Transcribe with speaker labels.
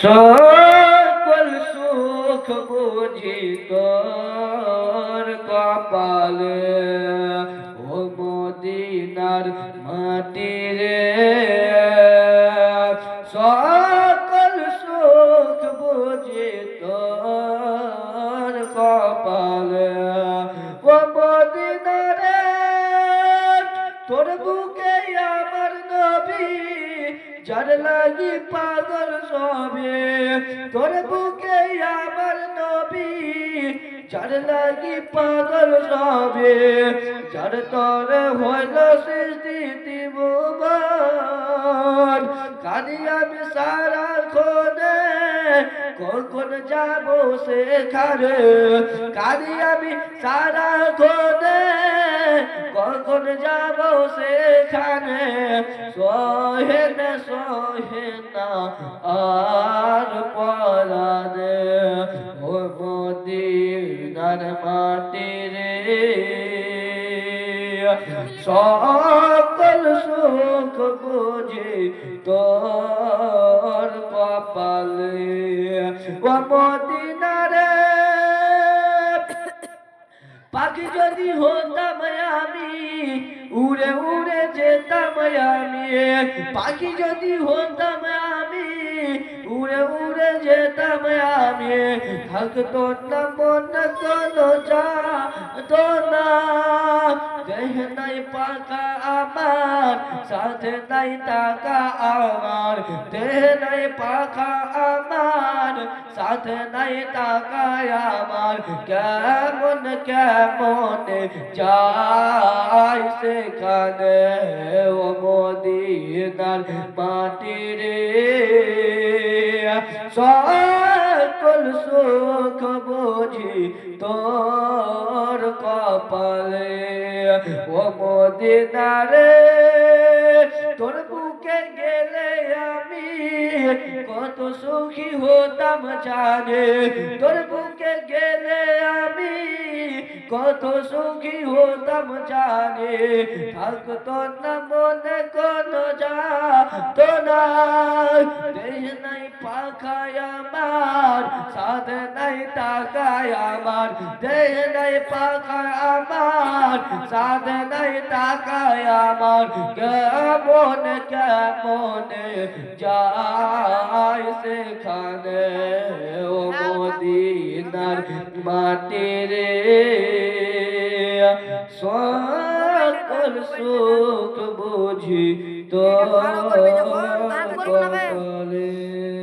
Speaker 1: সকল সুখ বুঝি তোর কপালে ও মদিনার মাটি রে সকল সুখ বুঝি তোর কপালে ও মদিনারে তোর বুকে আমার নবী যার লাগি পাগল সবে তোর বুকে আমার নবী যার লাগি পাগল সবে যার তোর হইল সৃষ্টি দিববার কাঁদি আমি সারা খোদে কখন যাব সেখানে কাঁদি আমি সারা খোদে কখন যাব সেখানে সহে না আর পরানে ও মদিনার মাটি রে সকল সুখ বুঝি তোর কপালে ও মদিনারে পাখি যদি হতাম আমি উড়ে উড়ে যেতাম আমি পাখি যদি হতাম আমি উড়ে উড়ে যেতাম আমি থাকতো না মন কোনো যাতো না দেহ নাই পাকা আমার সাথে নাই টাকা আমার দেহ নাই পাকা আমার সাথে নাই টাকা আমার কেমন কেমন যাই সেখানে ও মদিনার মাটি রে সকল সুখ বুঝি তোর কপালে ও মদিনারে তোর বুকে গেলে আমি কত সুখী হতাম জানে তোর বুকে গেলে আমি কত সুখী হতাম জানে থাকতো না মনে কোনো যাতো না দেহ নাই পাখায় আমার সাথে নাই টাকায় আমার দেহ নাই পাখায় আমার সাথে নাই টাকায় আমার কেমন কেমন যাই সেখানে ও মদিনার মাটি রে সকল সুখ বুঝি তো